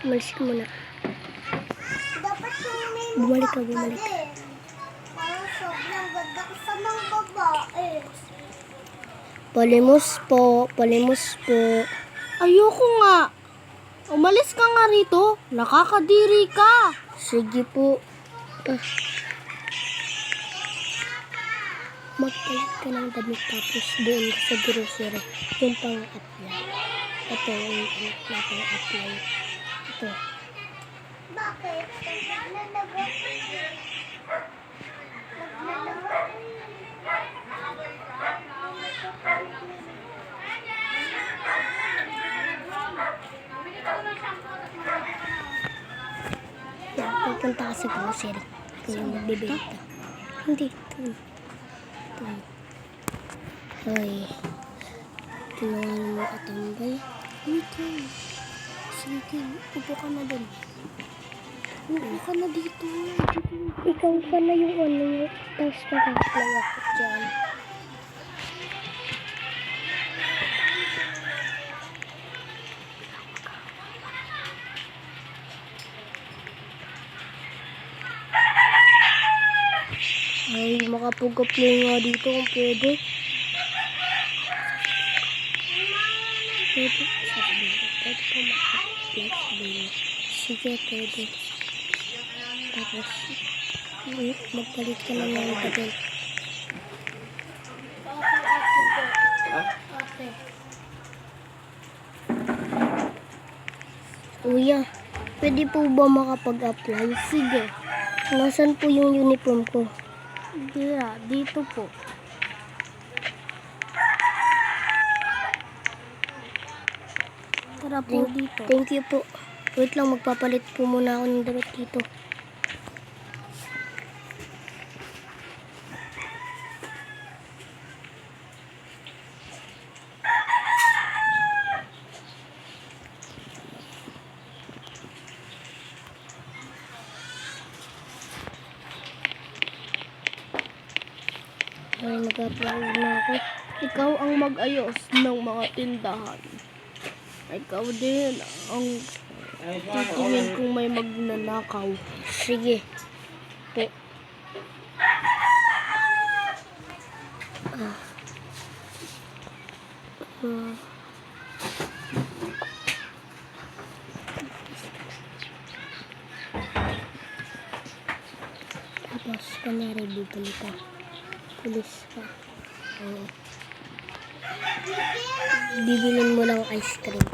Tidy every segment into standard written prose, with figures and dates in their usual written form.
Umalis ka muna. Dapat yung may Bumalik ka, mukha bumalik. din. Parang sobrang ganda ko sa mga babae. Palimos po. Palimos po. Ayoko nga. Umalis ka nga rito. Nakakadiri ka. Sige po. Magpalit ka ng damit tapos doon ka sa grocery. Yung pang-apply. Ito yung pang-apply. Ito. Bakit? Naglalaba. Yan, pupunta ka sa grocery. Ikaw yung magbibenta. Hindi. Ito. Ay. Tinangan mo katambay. Wait lang. Sige, upo ka na dun. Upo ka na dito. Ikaw pa na yung ano yung tapos mag-apply ako dyan. Ay, makapag-apply nga dito kung pwede. Pwede. Sabihin ko, pwede po makapag-apply. Sabihin mo. Sige, pwede. Tapos, magpalit ka na ng damit. Kuya, pwede po ba makapag-apply? Sige. Nasaan po yung uniform ko? Dito po. Tara po dito. Thank you po. Wait lang, magpapalit po muna ako ng damit dito. Ay, nag-apply na ako. Ikaw ang mag-ayos ng mga tindahan. Ikaw din ang titingin kung may magnanakaw. Sige. Po. Tapos, kunyari, bibili ka. Pulis ka. Oo. Bibilin mo ng ice cream.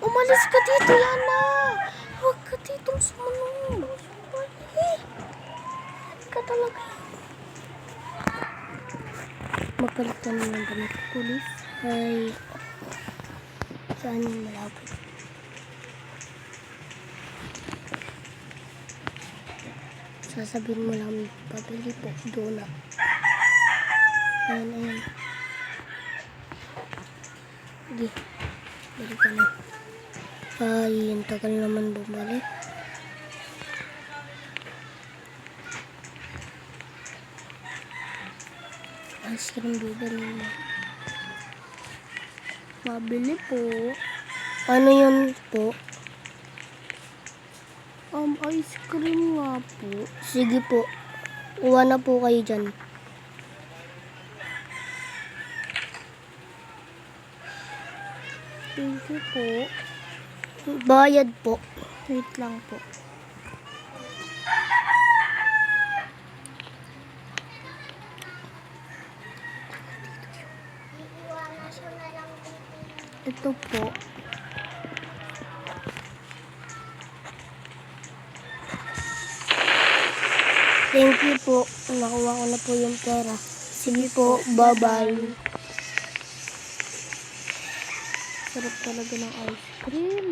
Umalis ka dito, Yana! Huwag ka ditong sumunod. Ka talaga. Magpalit ka naman damit. Pulis. Ay. Saan yung malapit? Sasabihin mo lang, pabili po, donut. Ayan, ayan. Sige, balik ka na. Ay, ang tagal naman bumalik. Ice cream bibili mo. Mabili po. Ano yun po? Ice cream nga po. Sige po. Uwa na po kayo dyan. Thank you po. Bayad po. Wait lang po. Ito po. Thank you po. Nakuha ko na po yung pera. Sige po. Bye-bye. Sarap talaga ng ice cream.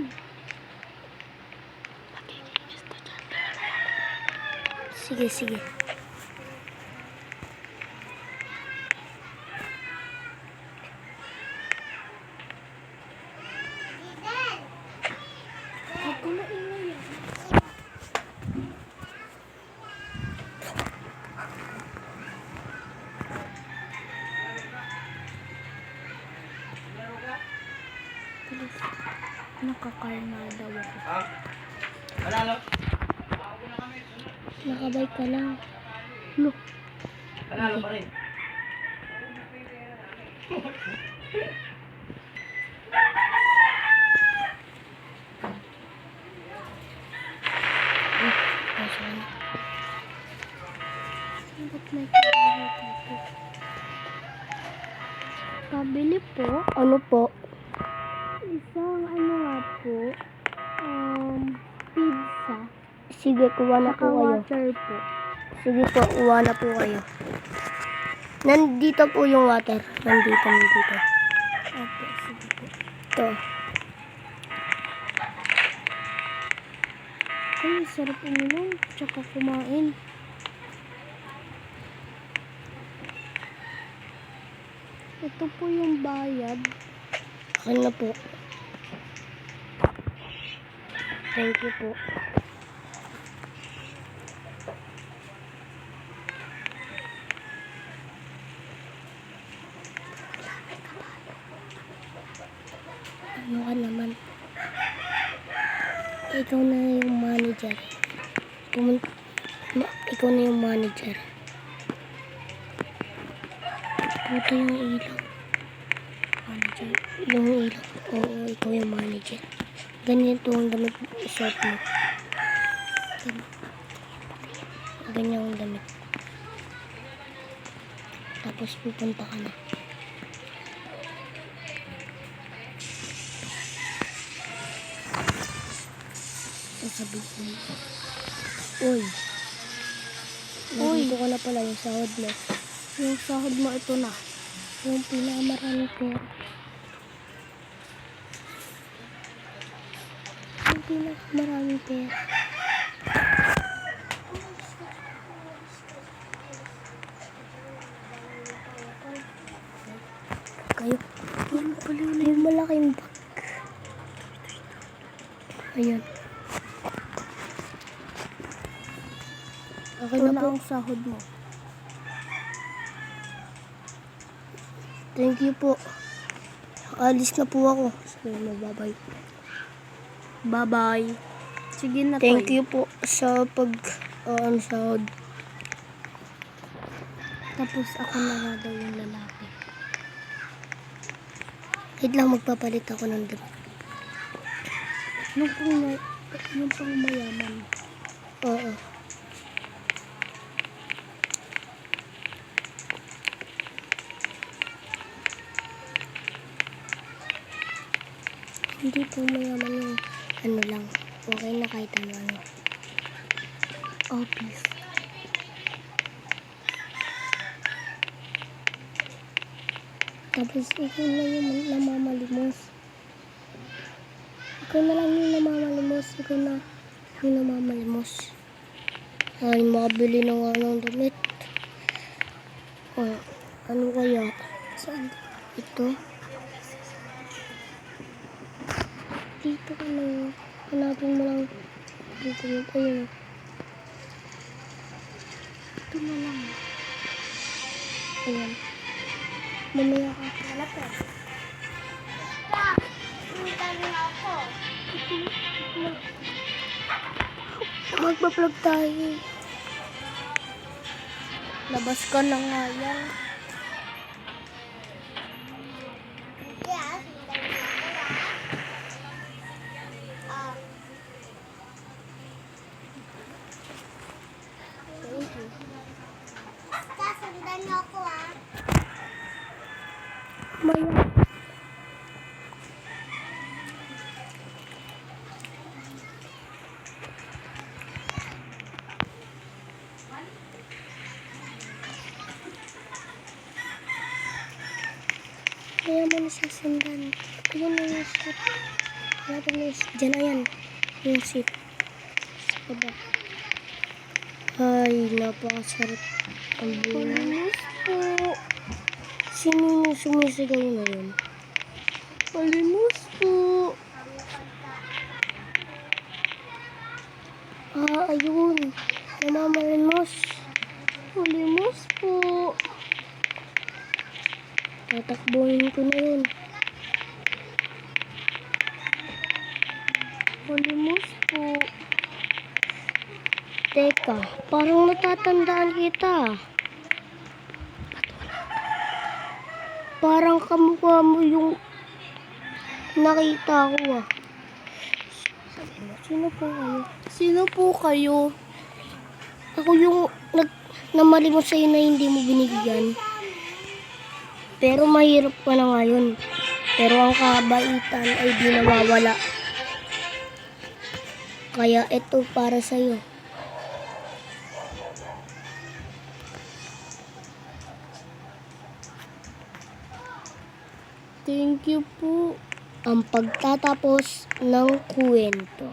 Sige, sige. Huwag ko na ingay yan. bilis. Nakakarnada ako. Panalo. Nakabay ka lang. Look. Panalo pa rin. Pasok na. Ba't may pabili dito? Pabili po? Ano po? Isang ano nga po? Pizza. Sige, kuha na Saka po kayo. water po. Sige po, kuha na po kayo. Nandito po yung water. Nandito. Opo, sige po. Ito. Ay, sarap uminom. Tsaka kumain. Ito po yung bayad. Akin na po. Thank you po. Ano ka naman? Ikaw na yung manager. Ikaw na yung manager. Puto yung ilaw. Manager. Yung ilaw. Oo, ikaw yung manager. Ganito ang damit suot mo. Ganyan ang damit. Tapos pupunta ka na. Sasabihin mo. Uy. Nandito ka na pala yung sahod mo. Yung sahod mo, ito na. Yung pinakamaraming pera. Yung pinakamaraming pera. Kayo. Yung malaking bag. Ayan. Okay Ito na na po. ang sahod mo. Thank you po. Alis na po ako. So, bye-bye. Bye-bye. Sige na, Thank Toy. you po sa sahod. Tapos ako na nga daw yung lalaki. Wait lang, magpapalit ako ng damit. Yung pang mayaman. Oo. Hindi po mayaman yung ano lang. Okay na kahit ano. Office. Tapos ikaw na yung namamalimos. Ikaw na lang yung namamalimos. Ikaw na yung namamalimos. Ay, makabili na nga ng damit. Oh, ano kaya? Saan? Ito? Dito ka lang. Hanapin mo lang. Dito. Ayun. Ito na lang. Ayan. Mamaya ka. Wala po. Punta na ako. Magpa-vlog tayo. Labas ka na nga yan. Yes, punta na ako. Sasundan niyo ako Mamaya. Kaya mo na sasundan. Ayun na yung seat. Hanapin mo yung seat. Diyan, ayan. Yung seat. Sa baba. Ay, napakasarap. Ang buhay. Palimus po. Sino yung sumisigaw na yun? Palimus po. Ah, ayun. Namamalimos. Palimus po. Tatakbuhin ko na yun. Malimos po. Teka, parang natatandaan kita. Parang kamukha mo yung nakita ko ah. Sabi mo, sino po kayo? Sino po kayo? Ako yung namalimos sa'yo na hindi mo binigyan. Pero mahirap pa na ngayon. Pero ang kabaitan ay di nawawala. Kaya ito para sa'yo. Thank you po. Ang pagtatapos ng kwento.